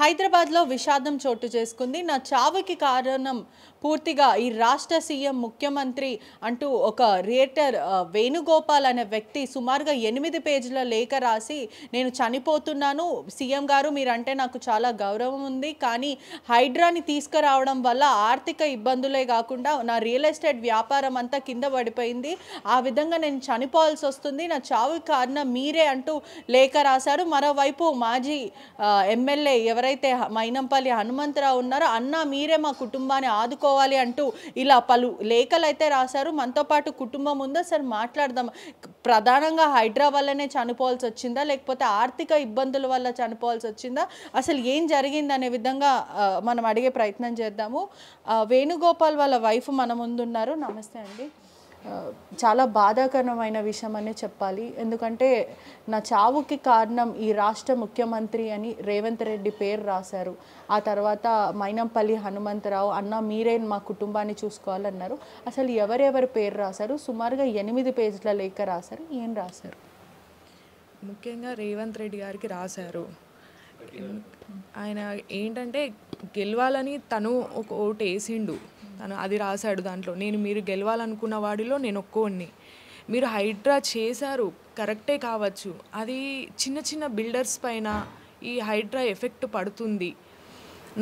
హైదరాబాద్లో విషాదం చోటు చేసుకుంది. నా చావుకి కారణం పూర్తిగా ఈ రాష్ట్ర సీఎం ముఖ్యమంత్రి అంటూ ఒక రియటర్ వేణుగోపాల్ అనే వ్యక్తి సుమారుగా 8 పేజీల లేఖ రాసి, నేను చనిపోతున్నాను సీఎం గారు, మీరంటే నాకు చాలా గౌరవం ఉంది, కానీ హైడ్రాని తీసుకురావడం వల్ల ఆర్థిక ఇబ్బందులే కాకుండా నా రియల్ ఎస్టేట్ వ్యాపారం అంతా కింద పడిపోయింది, ఆ విధంగా నేను చనిపోవాల్సి వస్తుంది, నా చావుకి కారణం మీరే అంటూ లేఖ రాశారు. మరోవైపు మాజీ ఎమ్మెల్యే ఎవరైతే మైనంపల్లి హనుమంతరావు ఉన్నారో, అన్న మీరే మా కుటుంబాన్ని ఆదుకోవాలి అంటూ ఇలా పలు లేఖలు అయితే రాశారు. మనతో పాటు కుటుంబం ఉందో సార్ మాట్లాడదాం. ప్రధానంగా హైడ్రా వల్లనే చనిపోవాల్సి వచ్చిందా, లేకపోతే ఆర్థిక ఇబ్బందుల వల్ల చనిపోవాల్సి వచ్చిందా, అసలు ఏం జరిగింది అనే విధంగా మనం అడిగే ప్రయత్నం చేద్దాము. వేణుగోపాల్ వాళ్ళ వైఫ్ మన ముందున్నారు. నమస్తే అండి. చాలా బాధాకరమైన విషయం అనే చెప్పాలి. ఎందుకంటే నా చావుకి కారణం ఈ రాష్ట్ర ముఖ్యమంత్రి అని రేవంత్ రెడ్డి పేరు రాశారు. ఆ తర్వాత మైనంపల్లి హనుమంతరావు అన్న మీరే మా కుటుంబాన్ని చూసుకోవాలన్నారు. అసలు ఎవరెవరి పేరు రాశారు? సుమారుగా 8 పేజీల లేఖ రాశారు. ఏం రాశారు? ముఖ్యంగా రేవంత్ రెడ్డి గారికి రాశారు. ఆయన ఏంటంటే గెలవాలని తను ఒక ఓటు వేసిండు, తను అది రాశాడు దాంట్లో. మీరు గెలవాలనుకున్న వాడిలో నేను ఒక్కోడిని. మీరు హైడ్రా చేశారు, కరెక్టే కావచ్చు, అది చిన్న చిన్న బిల్డర్స్ పైన ఈ హైడ్రా ఎఫెక్ట్ పడుతుంది.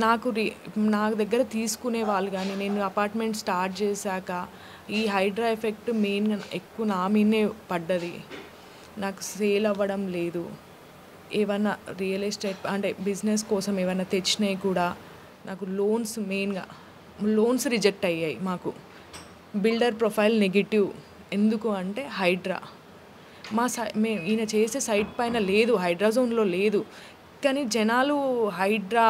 నా దగ్గర తీసుకునే వాళ్ళు కానీ, నేను అపార్ట్మెంట్ స్టార్ట్ చేశాక ఈ హైడ్రా ఎఫెక్ట్ మెయిన్గా ఎక్కువ నా మీదే పడ్డది. నాకు సేల్ అవ్వడం లేదు. ఏమన్నా రియల్ ఎస్టేట్ అంటే బిజినెస్ కోసం ఏమైనా తెచ్చినాయి కూడా నాకు మెయిన్గా లోన్స్ రిజెక్ట్ అయ్యాయి. మాకు బిల్డర్ ప్రొఫైల్ నెగిటివ్. ఎందుకు అంటే హైడ్రా ఈయన చేసే సైట్ పైన లేదు, హైడ్రా జోన్లో లేదు, కానీ జనాలు హైడ్రా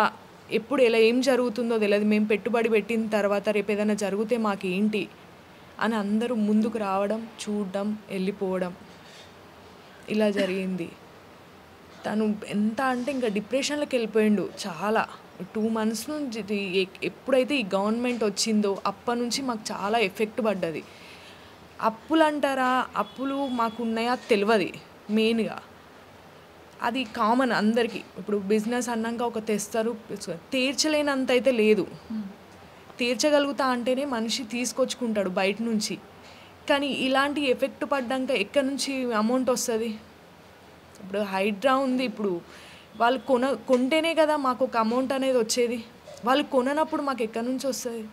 ఎప్పుడు ఏం జరుగుతుందో తెలియదు, మేము పెట్టుబడి పెట్టిన తర్వాత రేపు ఏదైనా జరిగితే మాకేంటి అని అందరూ ముందుకు రావడం, చూడడం, వెళ్ళిపోవడం ఇలా జరిగింది. తను ఎంత అంటే ఇంకా డిప్రెషన్లోకి వెళ్ళిపోయిండు చాలా. 2 months నుంచి ఎప్పుడైతే ఈ గవర్నమెంట్ వచ్చిందో అప్పటి నుంచి మాకు చాలా ఎఫెక్ట్ పడ్డది. అప్పులు అంటారా, అప్పులు మాకు ఉన్నాయా తెలియదు. మెయిన్గా అది కామన్ అందరికీ. ఇప్పుడు బిజినెస్ అన్నాక ఒక తెస్తారు, తీర్చలేనంత అయితే లేదు. తీర్చగలుగుతా అంటేనే మనిషి తీసుకొచ్చుకుంటాడు బయట నుంచి. కానీ ఇలాంటి ఎఫెక్ట్ పడ్డాక ఎక్కడి నుంచి అమౌంట్ వస్తుంది? ఇప్పుడు హైడ్రా ఉంది, ఇప్పుడు వాళ్ళు కొంటేనే కదా మాకు ఒక అమౌంట్ అనేది వచ్చేది. వాళ్ళు కొననప్పుడు మాకు ఎక్కడి నుంచి వస్తుంది?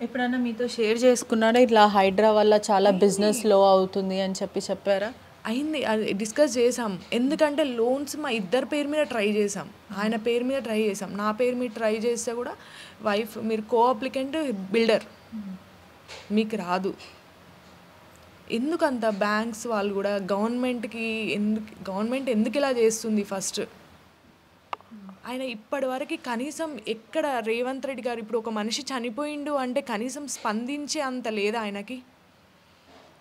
ఎప్పుడన్నా మీతో షేర్ చేసుకున్నారా ఇట్లా హైడ్రా వల్ల చాలా బిజినెస్ లో అవుతుంది అని చెప్పారా? అయింది, అది డిస్కస్ చేసాం. ఎందుకంటే లోన్స్ మా ఇద్దరి పేరు మీద ట్రై చేసాం. ఆయన పేరు మీద ట్రై చేసాం, నా పేరు మీద ట్రై చేస్తే కూడా వైఫ్ మీరు అప్లికెంట్ బిల్డర్ మీకు రాదు. ఎందుకంత బ్యాంక్స్ వాళ్ళు కూడా గవర్నమెంట్ ఎందుకు ఇలా చేస్తుంది? ఫస్ట్ ఆయన ఇప్పటి వరకు కనీసం ఎక్కడ రేవంత్ రెడ్డి గారు ఇప్పుడు ఒక మనిషి చనిపోయిండు అంటే కనీసం స్పందించే అంత లేదా ఆయనకి?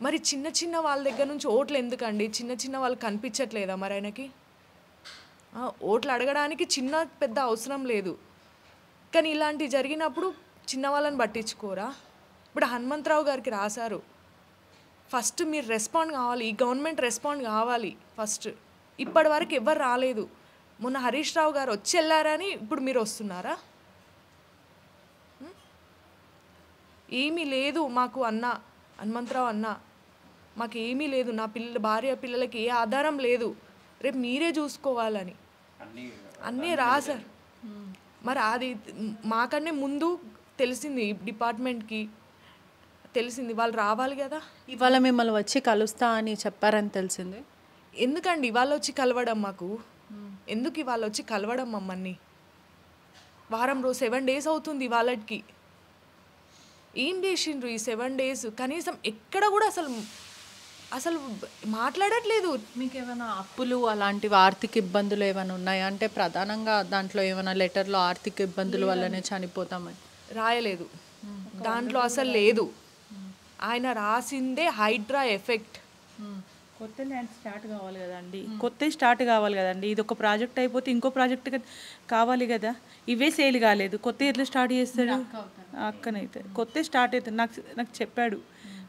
మరి చిన్న చిన్న వాళ్ళ దగ్గర నుంచి ఓట్లు ఎందుకండి? చిన్న వాళ్ళు కనిపించట్లేదా మరి ఆయనకి? ఓట్లు అడగడానికి చిన్న పెద్ద అవసరం లేదు, కానీ ఇలాంటివి జరిగినప్పుడు చిన్న వాళ్ళని పట్టించుకోరా? ఇప్పుడు హనుమంతరావు గారికి రాశారు, ఫస్ట్ మీరు రెస్పాండ్ కావాలి, ఈ గవర్నమెంట్ రెస్పాండ్ కావాలి ఫస్ట్. ఇప్పటి వరకు ఎవరు రాలేదు. మొన్న హరీష్ రావు గారు వచ్చి వెళ్ళారని ఇప్పుడు మీరు వస్తున్నారా? ఏమీ లేదు మాకు అన్న, హనుమంతరావు అన్న మాకు ఏమీ లేదు, నా భార్య పిల్లలకి ఏ ఆధారం లేదు, రేపు మీరే చూసుకోవాలని అన్నీ రాశారు. మరి అది మాకన్నా ముందు తెలిసింది, డిపార్ట్మెంట్కి తెలిసింది, వాళ్ళు రావాలి కదా. ఇవాళ మిమ్మల్ని వచ్చి కలుస్తా అని చెప్పారని తెలిసింది. ఎందుకండి ఇవాళ వచ్చి కలవడం? మాకు ఎందుకు ఇవాళ వచ్చి కలవడం మమ్మల్ని? వారం రోజు 7 days అవుతుంది వాళ్ళకి. ఏం చేసిండ్రు ఈ 7 days? కనీసం ఎక్కడ కూడా అసలు మాట్లాడట్లేదు. మీకు ఏమైనా అప్పులు అలాంటివి ఆర్థిక ఇబ్బందులు ఏమైనా ఉన్నాయా? అంటే ప్రధానంగా దాంట్లో ఏమైనా లెటర్లో ఆర్థిక ఇబ్బందుల వల్లనే చనిపోతామని రాయలేదు, దాంట్లో అసలు లేదు. ఆయన రాసిందే హైడ్రా ఎఫెక్ట్. కొత్త ల్యాండ్ స్టార్ట్ కావాలి కదండి, ఇది ఒక ప్రాజెక్ట్ అయిపోతే ఇంకో ప్రాజెక్ట్ కావాలి కదా. ఇవే సేల్ కాలేదు, కొత్త ఎట్లా స్టార్ట్ చేస్తాడు? అక్కనైతే కొత్త స్టార్ట్ అవుతుంది. నాకు చెప్పాడు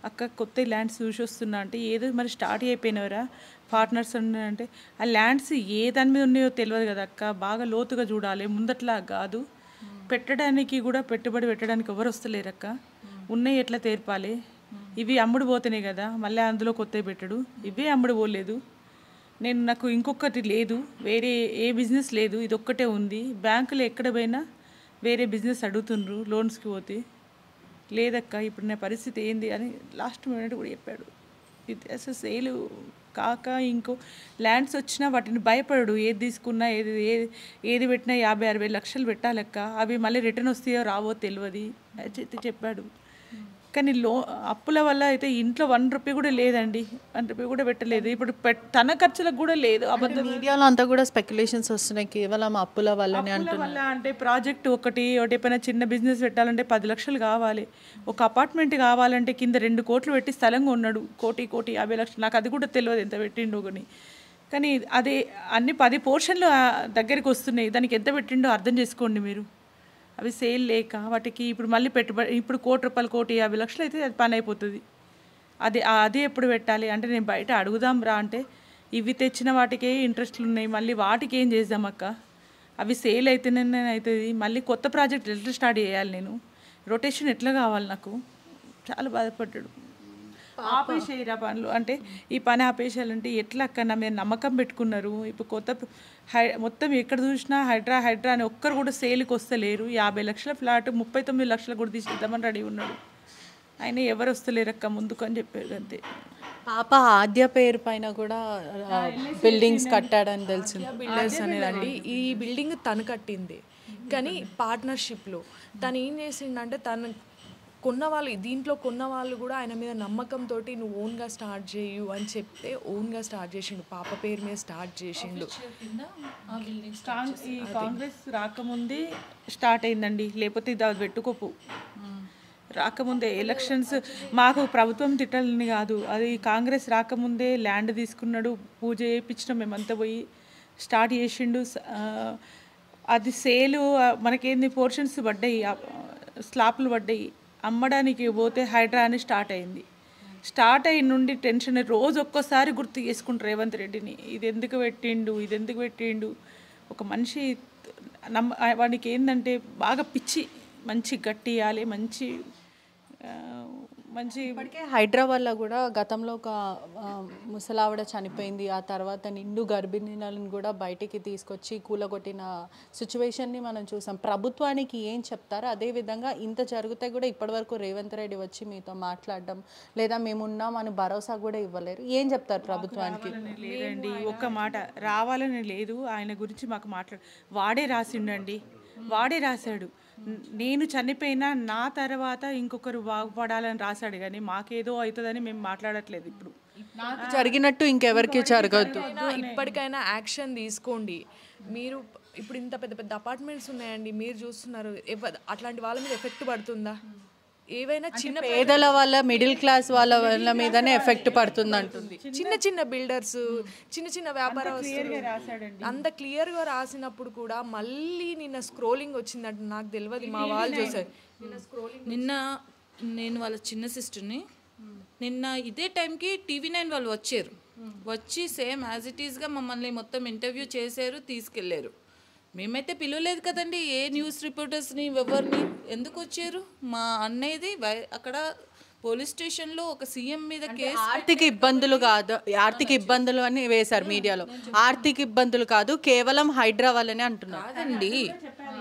అక్క కొత్త ల్యాండ్స్ చూసి వస్తున్నా అంటే ఏదో మరి స్టార్ట్ అయిపోయినవరా పార్ట్నర్స్ అంటే ఆ ల్యాండ్స్ ఏ దాని మీద ఉన్నాయో తెలియదు కదా అక్క, బాగా లోతుగా చూడాలి, ముందట్లా కాదు. పెట్టడానికి కూడా పెట్టుబడి పెట్టడానికి ఎవరు వస్తలేరు అక్క, ఉన్నాయి ఎట్లా తీర్పాలి, ఇవి అమ్ముడు పోతున్నాయి కదా, మళ్ళీ అందులో కొత్తవి పెట్టడు, ఇవే అమ్ముడు పోలేదు. నాకు ఇంకొకటి లేదు, వేరే ఏ బిజినెస్ లేదు, ఇది ఒక్కటే ఉంది. బ్యాంకులో ఎక్కడ పోయినా వేరే బిజినెస్ అడుగుతుండ్రు లోన్స్కి పోతే, లేదక్క ఇప్పుడు నా పరిస్థితి ఏంది అని లాస్ట్ మినిట్ కూడా చెప్పాడు. ఇది అసలు సేలు కాక ఇంకో ల్యాండ్స్ వచ్చినా వాటిని భయపడడు, ఏది తీసుకున్నా ఏది పెట్టినా 50-60 లక్షలు పెట్టాలక్క, అవి మళ్ళీ రిటర్న్ వస్తాయో రావో తెలియదు అయితే చెప్పాడు. కానీ అప్పుల వల్ల అయితే ఇంట్లో 1 రూపీ కూడా లేదండి, 1 రూపీ కూడా పెట్టలేదు. ఇప్పుడు తన ఖర్చులకు కూడా లేదు. అబద్ధం మీడియాలో అంతా కూడా స్పెక్యులేషన్స్ వస్తున్నాయి కేవలం అప్పుల వల్లనే వల్ల. అంటే ప్రాజెక్ట్ ఒకటి ఎప్పుడైనా చిన్న బిజినెస్ పెట్టాలంటే 10 లక్షలు కావాలి, ఒక అపార్ట్మెంట్ కావాలంటే కింద 2 కోట్లు పెట్టి స్థలంగా ఉన్నాడు, 1,50 లక్షలు. నాకు అది కూడా తెలియదు ఎంత పెట్టిండో కానీ అదే అన్ని 10 పోర్షన్లు దగ్గరికి వస్తున్నాయి, దానికి ఎంత పెట్టిండో అర్థం చేసుకోండి మీరు. అవి సేల్ లేక వాటికి ఇప్పుడు మళ్ళీ పెట్టుబడి, ఇప్పుడు ₹1,00,00,000 1,50 లక్షలు అయితే అది పని అయిపోతుంది. అదే ఎప్పుడు పెట్టాలి అంటే నేను బయట అడుగుదాం రా అంటే ఇవి తెచ్చిన వాటికే ఇంట్రెస్ట్లు ఉన్నాయి, మళ్ళీ వాటికి ఏం చేద్దాం అక్క, అవి సేల్ అయితేనే అవుతుంది, మళ్ళీ కొత్త ప్రాజెక్ట్ ఎట్లా స్టార్ట్ చేయాలి, నేను రొటేషన్ ఎట్లా కావాలి, నాకు చాలా బాధపడ్డాడు. ఆపేసేయరా పనులు అంటే ఈ పని ఆపేసేయాలంటే ఎట్లా అక్క, నా మీద నమ్మకం పెట్టుకున్నారు. ఇప్పుడు మొత్తం ఎక్కడ చూసినా హైడ్రా అని ఒక్కరు కూడా సేల్కి వస్తలేరు. 50 లక్షల ఫ్లాట్ 39 లక్షలు కూడా తీసుకెద్దామని రెడీ ఉన్నాడు. ఆయన ఎవరు వస్తలేరు అక్క ముందుకు అని చెప్పారు అంతే. పాప ఆద్య పేరు పైన కూడా బిల్డింగ్స్ కట్టాడని తెలిసింది. బిల్డర్స్ అనేదండి, ఈ బిల్డింగ్ తను కట్టింది కానీ పార్ట్నర్షిప్లో తను ఏం చేసిండంటే తను దీంట్లో కొన్న వాళ్ళు కూడా ఆయన మీద నమ్మకంతో నువ్వు ఓన్గా స్టార్ట్ చేయు అని చెప్తే ఓన్గా స్టార్ట్ చేసిండు, పాప పేరు మీద స్టార్ట్ చేసిండు. ఈ కాంగ్రెస్ రాకముందే స్టార్ట్ అయిందండి, లేకపోతే ఇది అది పెట్టుకోపు. రాకముందే ఎలక్షన్స్ మాకు ప్రభుత్వం తిట్టాలని కాదు, అది కాంగ్రెస్ రాకముందే ల్యాండ్ తీసుకున్నాడు, పూజ చేయించడం మేమంతా పోయి స్టార్ట్ చేసిండు. అది సేలు మనకేంది పోర్షన్స్ పడ్డాయి, స్లాప్లు పడ్డాయి, అమ్మడానికి పోతే హైడ్రా అని స్టార్ట్ అయింది. స్టార్ట్ అయిన నుండి టెన్షన్, రోజు ఒక్కోసారి గుర్తు చేసుకుంటారు రేవంత్ రెడ్డిని, ఇది ఎందుకు పెట్టిండు. ఒక మనిషి వానికి ఏంటంటే బాగా పిచ్చి, మంచి గట్టి ఇవ్వాలి, మంచి ఇప్పటికే హైదరాబాద్లో కూడా గతంలో ఒక ముసలావిడ చనిపోయింది, ఆ తర్వాత నిండు గర్భిణీలను కూడా బయటికి తీసుకొచ్చి కూలగొట్టిన సిచ్యువేషన్ని మనం చూసాం. ప్రభుత్వానికి ఏం చెప్తారు? అదేవిధంగా ఇంత జరిగితే కూడా ఇప్పటివరకు రేవంత్ రెడ్డి వచ్చి మీతో మాట్లాడడం లేదా మేమున్నాం అని భరోసా కూడా ఇవ్వలేరు, ఏం చెప్తారు ప్రభుత్వానికి? లేదండి, ఒక్క మాట రావాలని లేదు, ఆయన గురించి మాకు వాడే రాశాడు. నేను చనిపోయినా నా తర్వాత ఇంకొకరు బాగుపడాలని రాశాడు, కానీ మాకేదో అవుతుందని మేము మాట్లాడట్లేదు. ఇప్పుడు నాకు జరిగినట్టు ఇంకెవరికి జరగద్దు. ఇప్పటికైనా యాక్షన్ తీసుకోండి. మీరు ఇప్పుడు ఇంత పెద్ద పెద్ద అపార్ట్మెంట్స్ ఉన్నాయండి, మీరు చూస్తున్నారు, అట్లాంటి వాళ్ళ మీద ఎఫెక్ట్ పడుతుందా? ఏవైనా చిన్న పేదల వల్ల, మిడిల్ క్లాస్ వాళ్ళ మీదనే ఎఫెక్ట్ పడుతుంది అంటుంది. చిన్న బిల్డర్స్, చిన్న వ్యాపారస్తులు అంత క్లియర్గా రాసినప్పుడు కూడా మళ్ళీ నిన్న స్క్రోలింగ్ వచ్చిందంట, నాకు తెలియదు, మా వాళ్ళు చూసారు నిన్న. నేను వాళ్ళ చిన్న సిస్టర్ని, నిన్న ఇదే టైంకి TV9 వాళ్ళు వచ్చి సేమ్ యాజ్ ఇట్ ఈస్గా మమ్మల్ని మొత్తం ఇంటర్వ్యూ చేశారు, తీసుకెళ్ళారు. మేమైతే పిలవలేదు కదండి ఏ న్యూస్ రిపోర్టర్స్ని, ఎవరిని, ఎందుకు వచ్చారు? మా అన్నయ్యది అక్కడ పోలీస్ స్టేషన్లో ఒక సీఎం మీద కేసు. ఆర్థిక ఇబ్బందులు కాదు, ఆర్థిక ఇబ్బందులు అని వేశారు మీడియాలో, ఆర్థిక ఇబ్బందులు కాదు, కేవలం హైడ్రా వల్లనే అంటున్నారు. కాదండి,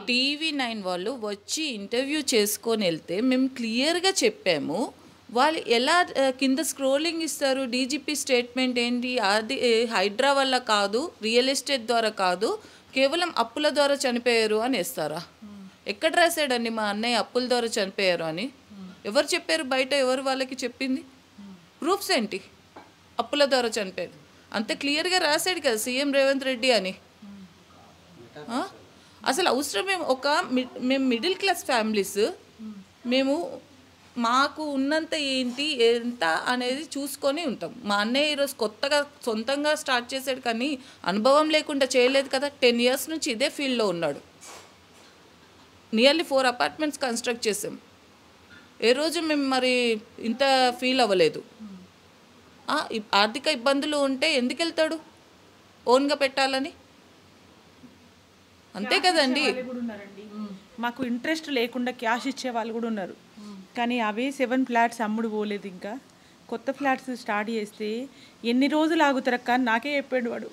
TV9 వాళ్ళు వచ్చి ఇంటర్వ్యూ చేసుకొని వెళ్తే మేము క్లియర్గా చెప్పాము. వాళ్ళు ఎలా కింద స్క్రోలింగ్ ఇస్తారు, డీజీపీ స్టేట్మెంట్ ఏంటి, అది హైడ్రా వల్ల కాదు, రియల్ ఎస్టేట్ ద్వారా కాదు, కేవలం అప్పుల ద్వారా చనిపోయారు అని వేస్తారా? ఎక్కడ రాశాడండి మా అన్నయ్య అప్పుల ద్వారా చనిపోయారు అని? ఎవరు చెప్పారు బయట? ఎవరు వాళ్ళకి చెప్పింది? ప్రూఫ్స్ ఏంటి? అప్పుల ద్వారా చనిపోయారు అంత క్లియర్గా రాశాడు కదా సీఎం రేవంత్ రెడ్డి అని. అసలు అవసరమే మేము మిడిల్ క్లాస్ ఫ్యామిలీస్, మాకు ఉన్నంత ఏంటి ఎంత అనేది చూసుకొని ఉంటాం. మా అన్నయ్య ఈరోజు కొత్తగా సొంతంగా స్టార్ట్ చేశాడు, కానీ అనుభవం లేకుండా చేయలేదు కదా. 10 years నుంచి ఇదే ఫీల్డ్లో ఉన్నాడు. నియర్లీ 4 అపార్ట్మెంట్స్ కన్స్ట్రక్ట్ చేసాం. ఏ రోజు మేము మరి ఇంత ఫీల్ అవ్వలేదు. ఆర్థిక ఇబ్బందులు ఉంటే ఎందుకు వెళ్తాడు ఓన్గా పెట్టాలని? అంతే కదండి. మాకు ఇంట్రెస్ట్ లేకుండా క్యాష్ ఇచ్చే వాళ్ళు కూడా ఉన్నారు. కానీ అవే 7 ఫ్లాట్స్ అమ్ముడు పోలేదు. ఇంకా కొత్త ఫ్లాట్స్ స్టార్ట్ చేస్తే ఎన్ని రోజులు ఆగుతారక్క అని నాకే చెప్పాడు వాడు.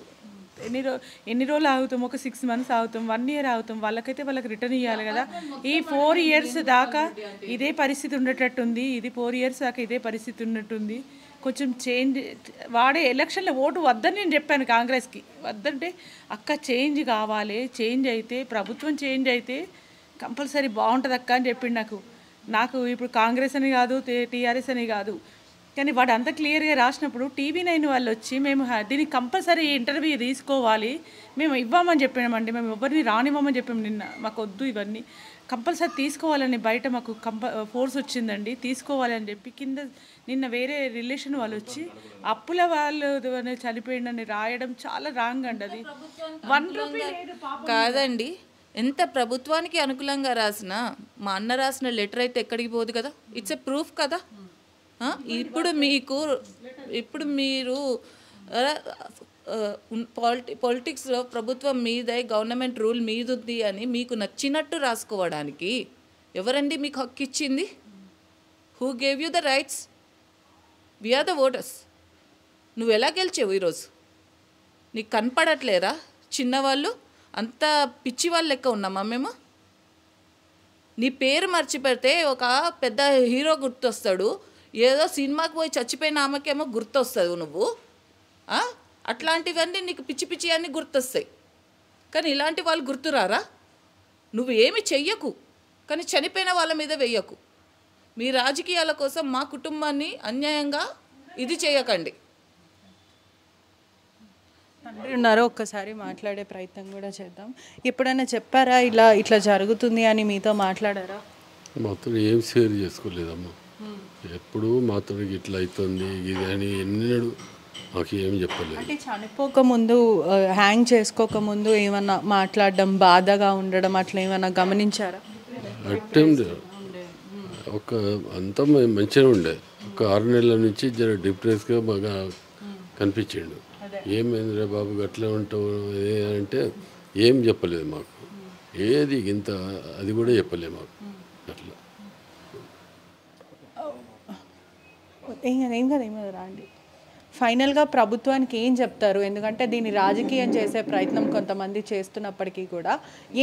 ఎన్ని రోజులు ఆగుతాం? ఒక 6 months ఆగుతాం, 1 year ఆగుతాం. వాళ్ళకైతే వాళ్ళకి రిటర్న్ ఇవ్వాలి కదా. ఈ 4 years దాకా ఇదే పరిస్థితి ఉండేటట్టుంది. ఇది 4 years దాకా ఇదే పరిస్థితి ఉన్నట్టుంది. కొంచెం చేంజ్ వాడే ఎలక్షన్లో ఓటు వద్దని నేను చెప్పాను కాంగ్రెస్కి. వద్దంటే అక్క చేంజ్ కావాలి, చేంజ్ అయితే ప్రభుత్వం చేంజ్ అయితే కంపల్సరీ బాగుంటుంది అక్క అని చెప్పిండు నాకు ఇప్పుడు కాంగ్రెస్ అని కాదు, టీఆర్ఎస్ అని కాదు. కానీ వాడు అంత క్లియర్గా రాసినప్పుడు TV9 వాళ్ళు వచ్చి మేము దీనికి కంపల్సరీ ఇంటర్వ్యూ తీసుకోవాలి, మేము ఇవ్వమని చెప్పామండి. మేము ఎవరిని రానివ్వమని చెప్పాము. నిన్న మాకు వద్దు ఇవన్నీ కంపల్సరీ తీసుకోవాలని బయట మాకు ఫోర్స్ వచ్చిందండి, తీసుకోవాలి అని చెప్పి. కింద నిన్న వేరే రిలేషన్ వాళ్ళు వచ్చి అప్పుల వాళ్ళు చనిపోయిందని రాయడం చాలా రాంగ్ అండి. అది 1 రూపీ కాదండి. ఎంత ప్రభుత్వానికి అనుకూలంగా రాసినా మా అన్న రాసిన లెటర్ అయితే ఎక్కడికి పోదు కదా. ఇట్స్ ఎ ప్రూఫ్ కదా. ఇప్పుడు మీరు పాలిటిక్స్లో ప్రభుత్వం మీదే, గవర్నమెంట్ రూల్ మీదుంది అని మీకు నచ్చినట్టు రాసుకోవడానికి ఎవరండి మీకు హక్కు ఇచ్చింది? Who gave you the rights? We are the voters. నువ్వు ఎలా గెలిచావు ఈరోజు? నీకు కనపడట్లేరా? చిన్నవాళ్ళు అంత పిచ్చి వాళ్ళ లెక్క ఉన్నామా మేము? నీ పేరు మర్చిపెడితే ఒక పెద్ద హీరో గుర్తొస్తాడు, ఏదో సినిమాకి పోయి చచ్చిపోయిన ఆమెకేమో గుర్తొస్తావు నువ్వు. అట్లాంటివన్నీ నీకు పిచ్చి పిచ్చి అన్నీ గుర్తొస్తాయి. కానీ ఇలాంటి వాళ్ళు గుర్తురారా? నువ్వు ఏమి చెయ్యకు, కానీ చనిపోయిన వాళ్ళ మీద వెయ్యకు. మీ రాజకీయాల కోసం మా కుటుంబాన్ని అన్యాయంగా ఇది చేయకండి. తండ్రి ఉన్నారో ఒక్కసారి మాట్లాడే ప్రయత్నం కూడా చేద్దాం. ఎప్పుడైనా చెప్పారా ఇట్లా జరుగుతుంది అని? మీతో మాట్లాడారా? మాతో ఏం షేర్ చేసుకోలేదమ్మా. ఎప్పుడు మాతో ఇట్లా అవుతుంది ఇది అని ఎన్నడూ మాకు ఏం చెప్పలేదు. అంటే చనిపోకముందు, హ్యాంగ్ చేసుకోకముందు ఏమన్నా మాట్లాడడం, బాధగా ఉండడం అట్లా ఏమన్నా గమనించారా? అట్టేం అంతా మంచిగా ఉండే. ఒక 6 నెలల నుంచి జర డిప్రెస్గా బాగా కనిపించిండు. ఏమైందిరా బాబు అట్లా ఉంటావు అంటే ఏం చెప్పలేదు మాకు. ఏది ఇంత అది కూడా చెప్పలేదు మాకు. అట్లా ఏం కదా రాండి. ఫైనల్గా ప్రభుత్వానికి ఏం చెప్తారు? ఎందుకంటే దీన్ని రాజకీయం చేసే ప్రయత్నం కొంతమంది చేస్తున్నప్పటికీ కూడా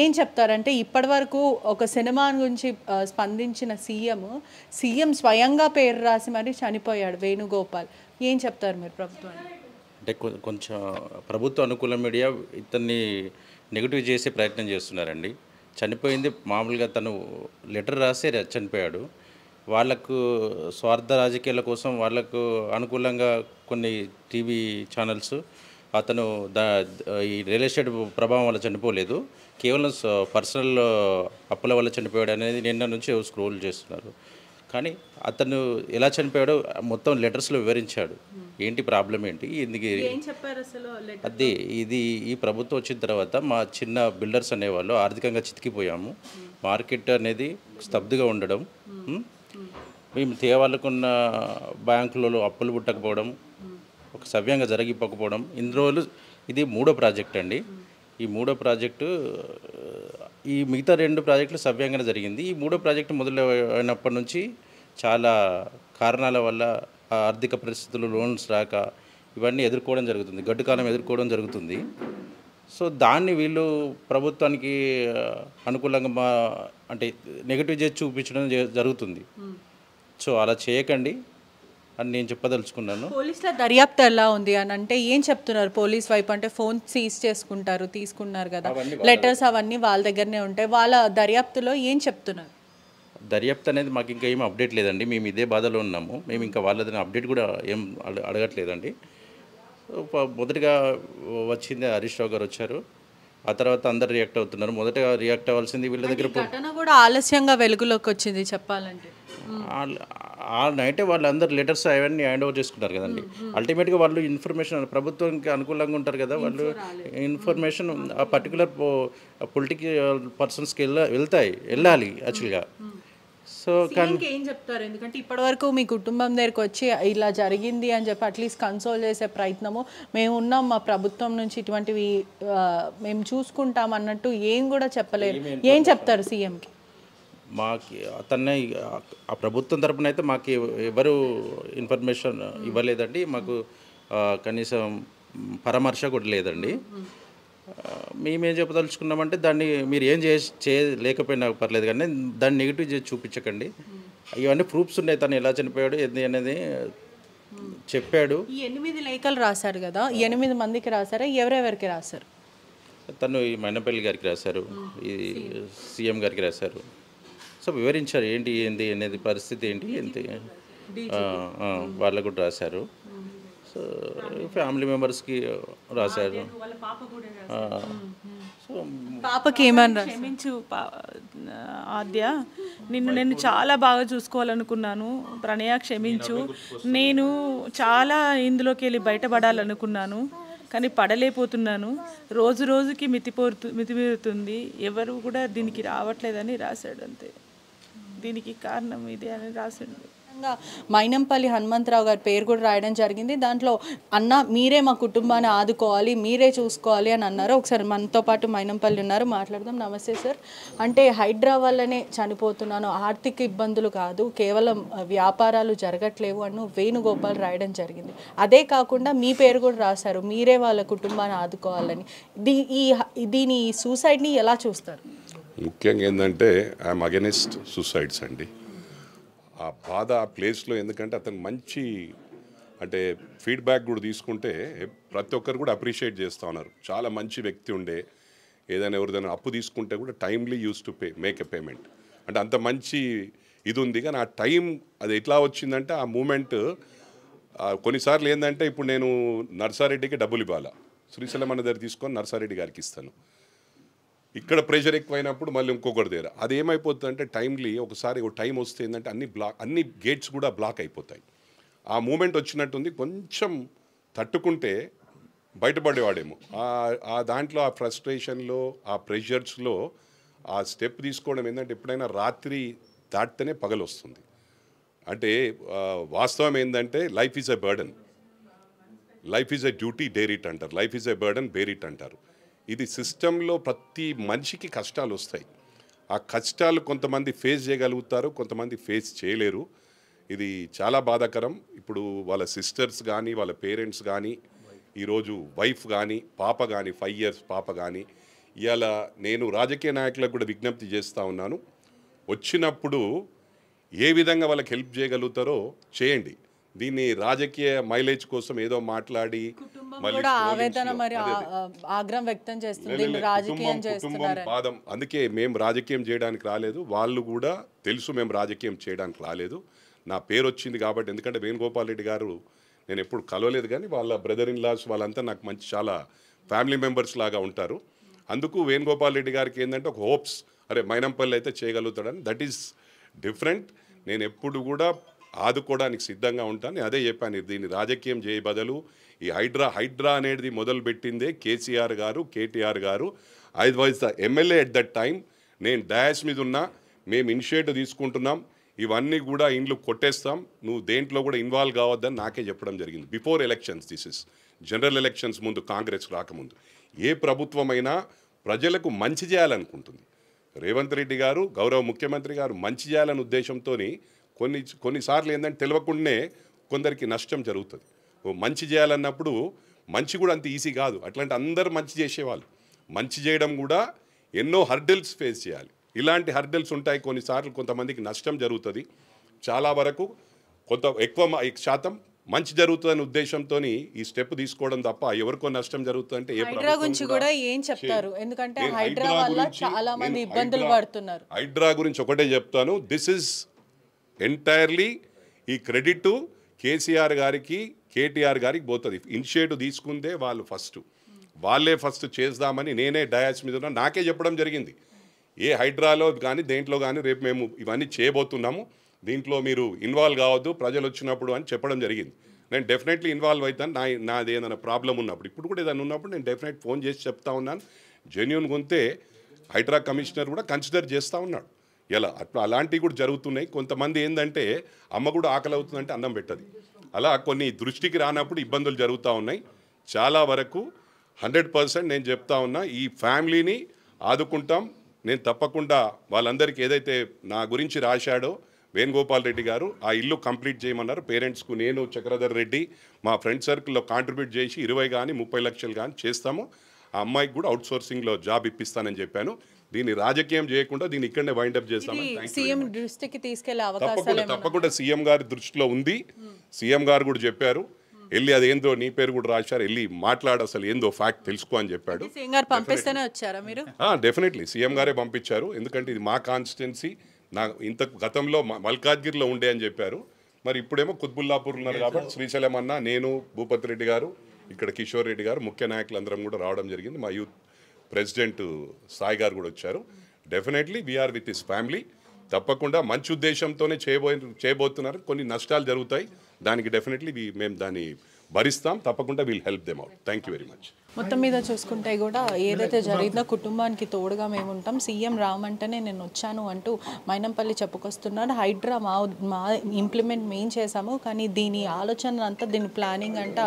ఏం చెప్తారంటే, ఇప్పటివరకు ఒక సినిమా గురించి స్పందించిన సీఎం స్వయంగా పేరు రాసి మరీ చనిపోయాడు వేణుగోపాల్. ఏం చెప్తారు మీరు ప్రభుత్వానికి? అంటే కొంచెం ప్రభుత్వ అనుకూల మీడియా ఇతన్ని నెగిటివ్ చేసే ప్రయత్నం చేస్తున్నారండి. చనిపోయింది మామూలుగా తను లెటర్ రాసే చనిపోయాడు. వాళ్ళకు స్వార్థ రాజకీయాల కోసం వాళ్ళకు అనుకూలంగా కొన్ని టీవీ ఛానల్స్ అతను ఈ రియల్ ఎస్టేట్ ప్రభావం వల్ల చనిపోలేదు, కేవలం పర్సనల్ అప్పుల వల్ల చనిపోయాడు అనేది నిన్న నుంచి స్క్రోల్ చేస్తున్నారు. కానీ అతను ఎలా చనిపోయాడో మొత్తం లెటర్స్లో వివరించాడు. ఏంటి ప్రాబ్లం ఏంటి, ఎందుకు అదే ఈ ప్రభుత్వం వచ్చిన తర్వాత మా చిన్న బిల్డర్స్ అనేవాళ్ళు ఆర్థికంగా చితికిపోయాము. మార్కెట్ అనేది స్తబ్దుగా ఉండడం, మేము తేవాళ్ళకున్న బ్యాంకులలో అప్పులు పుట్టకపోవడం, ఒక సవ్యంగా జరిగిపోకపోవడం. ఇన్ని రోజులు ఇది 3వ ప్రాజెక్ట్ అండి. ఈ 3వ ప్రాజెక్టు, ఈ మిగతా 2 ప్రాజెక్టులు సవ్యంగానే జరిగింది. ఈ 3వ ప్రాజెక్టు మొదలైనప్పటి నుంచి చాలా కారణాల వల్ల ఆర్థిక పరిస్థితులు, లోన్స్ రాక ఇవన్నీ ఎదుర్కోవడం జరుగుతుంది, గడ్డు కాలం ఎదుర్కోవడం జరుగుతుంది. సో దాన్ని వీళ్ళు ప్రభుత్వానికి అనుకూలంగా అంటే నెగిటివ్ చేసి చూపించడం జరుగుతుంది. సో అలా చేయకండి అని నేను చెప్పదలుచుకున్నాను. పోలీసుల దర్యాప్తు ఎలా ఉంది అని అంటే ఏం చెప్తున్నారు పోలీస్ వైపు? అంటే ఫోన్ సీజ్ చేసుకుంటారు, తీసుకున్నారు కదా, లెటర్స్ అవన్నీ వాళ్ళ దగ్గరనే ఉంటాయి. వాళ్ళ దర్యాప్తులో ఏం చెప్తున్నారు? దర్యాప్తు అనేది మాకు ఇంకా ఏం అప్డేట్ లేదండి. మేము ఇదే బాధలో ఉన్నాము. మేము ఇంకా వాళ్ళది అప్డేట్ కూడా ఏం అడగట్లేదండి. మొదటిగా వచ్చింది హరీష్ రావు గారు వచ్చారు, ఆ తర్వాత అందరు రియాక్ట్ అవుతున్నారు. మొదటగా రియాక్ట్ అవ్వాల్సింది వీళ్ళ దగ్గర. ఘటన కూడా ఆలస్యంగా వెలుగులోకి వచ్చింది చెప్పాలంటే. ఆ నైటే వాళ్ళందరూ లెటర్స్ అవన్నీ హ్యాండ్ ఓవర్ చేసుకున్నారు కదండి. అల్టిమేట్గా వాళ్ళు ఇన్ఫర్మేషన్ ప్రభుత్వానికి అనుకూలంగా ఉంటారు కదా, వాళ్ళు ఇన్ఫర్మేషన్ ఆ పర్టికులర్ పొలిటికల్ పర్సన్స్కి వెళ్ళాలి యాక్చువల్గా. సో సో సీఎంకి ఏం చెప్తారు? ఎందుకంటే ఇప్పటివరకు మీ కుటుంబం దగ్గరికి వచ్చి ఇలా జరిగింది అని చెప్పి అట్లీస్ట్ కన్సోల్ చేసే ప్రయత్నము, మేము ఉన్నాం మా ప్రభుత్వం నుంచి ఇటువంటివి మేము చూసుకుంటాం అన్నట్టు ఏం కూడా చెప్పలేరు. ఏం చెప్తారు సీఎంకి? మాకు అతన్నే ఆ ప్రభుత్వం తరపున అయితే మాకు ఎవరు ఇన్ఫర్మేషన్ ఇవ్వలేదండి. మాకు కనీసం పరామర్శ కూడా లేదండి. మేమేం చెప్పదలుచుకున్నామంటే దాన్ని మీరు ఏం చేయలేకపోయినా పర్లేదు కానీ దాన్ని నెగిటివ్ చేసి చూపించకండి. ఇవన్నీ ప్రూఫ్స్ ఉన్నాయి, తను ఎలా చనిపోయాడు ఏంది అనేది చెప్పాడు. ఈ 8 లేఖలు రాశారు కదా, 8 మందికి రాశారా, ఎవరెవరికి రాశారు? తను ఈ మైనపల్లి గారికి రాశారు, ఈ సీఎం గారికి రాశారు. సో వివరించారు ఏంటి ఏంది అనేది, పరిస్థితి ఏంటి ఏంటి వాళ్ళకు కూడా రాశారు. సో ఫ్యామిలీ మెంబర్స్కి రాశారు. సో పాపకి ఏమన్నా క్షమించు ఆద్య, నేను చాలా బాగా చూసుకోవాలనుకున్నాను. ప్రణయ క్షమించు, నేను చాలా ఇందులోకి వెళ్ళి బయటపడాలనుకున్నాను కానీ పడలేకపోతున్నాను. రోజు రోజుకి మితిమీరుతుంది, ఎవరు కూడా దీనికి రావట్లేదని రాశాడు. అంతే, దీనికి కారణం ఇదే అని రాశాడు. మైనంపల్లి హనుమంతరావు గారి పేరు కూడా రాయడం జరిగింది. దాంట్లో అన్న మీరే మా కుటుంబాన్ని ఆదుకోవాలి, మీరే చూసుకోవాలి అని అన్నారు. ఒకసారి మనతో పాటు మైనంపల్లి ఉన్నారు, మాట్లాడదాం. నమస్తే సార్. అంటే హైడ్రా వల్లనే చనిపోతున్నాను, ఆర్థిక ఇబ్బందులు కాదు, కేవలం వ్యాపారాలు జరగట్లేవు అని వేణుగోపాల్ రాయడం జరిగింది. అదే కాకుండా మీ పేరు కూడా రాశారు, మీరే వాళ్ళ కుటుంబాన్ని ఆదుకోవాలని. దీని సూసైడ్ని ఎలా చూస్తారు? ముఖ్యంగా ఏంటంటే ఐఎమ్ అగెనిస్ట్ సూసైడ్స్ అండి. ఆ బాధ ఆ ప్లేస్లో, ఎందుకంటే అతను మంచి అంటే ఫీడ్బ్యాక్ కూడా తీసుకుంటే ప్రతి ఒక్కరు కూడా అప్రిషియేట్ చేస్తూ ఉన్నారు. చాలా మంచి వ్యక్తి ఉండే, ఏదైనా ఎవరిదైనా అప్పు తీసుకుంటే కూడా timely use to make a payment, అంటే అంత మంచి ఇది ఉంది. కానీ ఆ టైం అది ఎట్లా వచ్చిందంటే ఆ మూమెంట్ కొన్నిసార్లు ఏంటంటే, ఇప్పుడు నేను నర్సారెడ్డికి డబ్బులు ఇవ్వాలా, శ్రీశైలం అన్న దగ్గర తీసుకొని నర్సారెడ్డి గారికి ఇస్తాను, ఇక్కడ ప్రెషర్ ఎక్కువైనప్పుడు మళ్ళీ ఇంకొకటి దగ్గర అది ఏమైపోతుంది అంటే టైమ్లీ ఒకసారి ఒక టైం వస్తే ఏంటంటే అన్ని గేట్స్ కూడా బ్లాక్ అయిపోతాయి. ఆ మూమెంట్ వచ్చినట్టుంది, కొంచెం తట్టుకుంటే బయటపడేవాడేమో. ఆ దాంట్లో ఆ ఫ్రస్ట్రేషన్లో ఆ ప్రెషర్స్లో ఆ స్టెప్ తీసుకోవడం ఏంటంటే, ఎప్పుడైనా రాత్రి దాటితేనే పగలు వస్తుంది. అంటే వాస్తవం ఏంటంటే life is a burden, life is a duty, dare it అంటారు. Life is a burden, bear it అంటారు. ఇది సిస్టంలో ప్రతి మనిషికి కష్టాలు వస్తాయి. ఆ కష్టాలు కొంతమంది ఫేస్ చేయగలుగుతారు, కొంతమంది ఫేస్ చేయలేరు. ఇది చాలా బాధాకరం. ఇప్పుడు వాళ్ళ సిస్టర్స్ కానీ, వాళ్ళ పేరెంట్స్ కానీ, ఈరోజు వైఫ్ కానీ, పాప కానీ, 5 years పాప కానీ, ఇవాళ నేను రాజకీయ నాయకులకు కూడా విజ్ఞప్తి చేస్తూ ఉన్నాను, వచ్చినప్పుడు ఏ విధంగా వాళ్ళకి హెల్ప్ చేయగలుగుతారో చేయండి. దీన్ని రాజకీయ మైలేజ్ కోసం ఏదో మాట్లాడి కూడా ఆవేదన మరి ఆగ్రహం వ్యక్తం చేస్తుంది, రాజకీయం చేస్తున్నారు. బాధం. అందుకే మేము రాజకీయం చేయడానికి రాలేదు, వాళ్ళు కూడా తెలుసు మేము రాజకీయం చేయడానికి రాలేదు. నా పేరు వచ్చింది కాబట్టి, ఎందుకంటే వేణుగోపాల్ రెడ్డి గారు నేను ఎప్పుడు కలవలేదు కానీ వాళ్ళ బ్రదర్ ఇన్ లాస్ వాళ్ళంతా నాకు మంచి చాలా ఫ్యామిలీ మెంబర్స్ లాగా ఉంటారు. అందుకు వేణుగోపాల్ రెడ్డి గారికి ఏంటంటే ఒక హోప్స్, అరే మైనంపల్లి అయితే చేయగలుగుతాడని. That is different. నేను ఎప్పుడు కూడా ఆదుకోవడానికి సిద్ధంగా ఉంటాను. అదే చెప్పాను, దీన్ని రాజకీయం చేయ బదులు ఈ హైడ్రా అనేది మొదలుపెట్టిందే కేసీఆర్ గారు, కేటీఆర్ గారు. I was the MLA at that time. నేను డయాస్ మీద ఉన్నా, మేము ఇనిషియేటివ్ తీసుకుంటున్నాం, ఇవన్నీ కూడా ఇండ్లు కొట్టేస్తాం, నువ్వు దేంట్లో కూడా ఇన్వాల్వ్ కావద్దని నాకే చెప్పడం జరిగింది. Before elections, this is general elections ముందు, కాంగ్రెస్ రాకముందు. ఏ ప్రభుత్వమైనా ప్రజలకు మంచి చేయాలనుకుంటుంది. రేవంత్ రెడ్డి గారు, గౌరవ ముఖ్యమంత్రి గారు మంచి చేయాలనే ఉద్దేశంతో కొన్నిసార్లు ఏంటంటే తెలియకుండానే కొందరికి నష్టం జరుగుతుంది. మంచి చేయాలన్నప్పుడు మంచి కూడా అంత ఈజీ కాదు. అట్లాంటి అందరూ మంచి చేసేవాళ్ళు. మంచి చేయడం కూడా ఎన్నో హర్డిల్స్ ఫేస్ చేయాలి. ఇలాంటి హర్డిల్స్ ఉంటాయి. కొన్నిసార్లు కొంతమందికి నష్టం జరుగుతుంది. చాలా వరకు ఎక్కువ శాతం మంచి జరుగుతుందనే ఉద్దేశంతో ఈ స్టెప్ తీసుకోవడం తప్ప ఎవరికో నష్టం జరుగుతుందంటే హైడ్రా గురించి కూడా ఏం చెప్తారు? ఎందుకంటే హైడ్రా వల్ల చాలా మంది ఇబ్బందులు పడుతున్నారు. హైడ్రా గురించి ఒకటే చెప్తాను, దిస్ ఇస్ ఎంటైర్లీ ఈ క్రెడిట్ కేసీఆర్ గారికి, కేటీఆర్ గారికి పోతుంది. ఇనిషియేటివ్ తీసుకుందే వాళ్ళే ఫస్ట్ చేద్దామని నేనే డయాస్ మీద ఉన్నా, నాకే చెప్పడం జరిగింది. ఏ హైడ్రాలో కానీ దేంట్లో కానీ రేపు మేము ఇవన్నీ చేయబోతున్నాము, దీంట్లో మీరు ఇన్వాల్వ్ కావద్దు ప్రజలు వచ్చినప్పుడు అని చెప్పడం జరిగింది. నేను డెఫినెట్లీ ఇన్వాల్వ్ అవుతాను, నాది ఏదైనా ప్రాబ్లం ఉన్నప్పుడు. ఇప్పుడు కూడా ఏదైనా ఉన్నప్పుడు నేను డెఫినెట్ ఫోన్ చేసి చెప్తా ఉన్నాను. జెన్యూన్గా ఉంటే హైడ్రా కమిషనర్ కూడా కన్సిడర్ చేస్తూ ఉన్నాడు. ఎలా అట్లా అలాంటివి కూడా జరుగుతున్నాయి. కొంతమంది ఏంటంటే అమ్మ కూడా ఆకలి అవుతుందంటే అన్నం పెట్టదు. అలా కొన్ని దృష్టికి రానప్పుడు ఇబ్బందులు జరుగుతూ ఉన్నాయి. చాలా వరకు 100% నేను చెప్తా ఉన్నా, ఈ ఫ్యామిలీని ఆదుకుంటాం. నేను తప్పకుండా వాళ్ళందరికీ ఏదైతే నా గురించి రాశాడో వేణుగోపాల్ రెడ్డి గారు ఆ ఇల్లు కంప్లీట్ చేయమన్నారు. పేరెంట్స్కు నేను చక్రధర్ రెడ్డి మా ఫ్రెండ్ సర్కిల్లో కాంట్రిబ్యూట్ చేసి 20 కానీ 30 లక్షలు కానీ చేస్తాము. ఆ అమ్మాయికి కూడా అవుట్సోర్సింగ్లో జాబ్ ఇప్పిస్తానని చెప్పాను. దీన్ని రాజకీయం చేయకుండా దీన్ని ఇక్కడనే వైండప్ చేస్తాము. సీఎం దృష్టికి తీసుకెళ్లే అవకాశాలు తప్పకుండా సీఎం గారి దృష్టిలో ఉంది. సీఎం గారు కూడా చెప్పారు, వెళ్ళి అదేందో నీ పేరు కూడా రాశారు, వెళ్ళి మాట్లాడు, అసలు ఏందో ఫ్యాక్ట్ తెలుసుకో అని చెప్పాడు. సీఎం గారు పంపిస్తేనే వచ్చారా మీరు? డెఫినెట్లీ సీఎం గారే పంపించారు. ఎందుకంటే ఇది మా కాన్స్టిట్యున్సీ. నా ఇంత గతంలో మల్కాజ్గిరిలో ఉండే అని చెప్పారు. మరి ఇప్పుడేమో కుత్బుల్లాపూర్ ఉన్నారు కాబట్టి శ్రీశైలం అన్న, నేను, భూపతి రెడ్డి గారు, ఇక్కడ కిషోర్ రెడ్డి గారు, ముఖ్య నాయకులు అందరం కూడా రావడం జరిగింది. మా యూత్ ప్రెసిడెంట్ సాయి గారు కూడా వచ్చారు. Definitely we are with his family. తప్పకుండా మంచి ఉద్దేశంతోనే చేయబోతున్నారు. కొన్ని నష్టాలు జరుగుతాయి, దానికి డెఫినెట్లీ మేము దాన్ని భరిస్తాం. తప్పకుండా we'll help them out. Thank you very much. మొత్తం మీద చూసుకుంటే కూడా ఏదైతే జరిగిందో కుటుంబానికి తోడుగా మేము ఉంటాం. సీఎం రామంటేనే నేను వచ్చాను అంటూ మైనంపల్లి చెప్పుకొస్తున్నాడు. హైడ్రా మా ఇంప్లిమెంట్ మేము చేసాము, కానీ దీని ఆలోచన అంతా, దీని ప్లానింగ్ అంట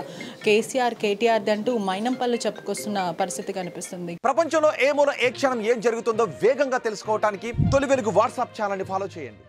కేసీఆర్ కేటీఆర్ అంటూ మైనంపల్లి చెప్పుకొస్తున్న పరిస్థితి కనిపిస్తుంది. ప్రపంచంలో ఏ మూల ఏ క్షణం ఏం జరుగుతుందో వేగంగా తెలుసుకోవడానికి తొలి వెలుగు వాట్సాప్ ఛానల్ని ఫాలో చేయండి.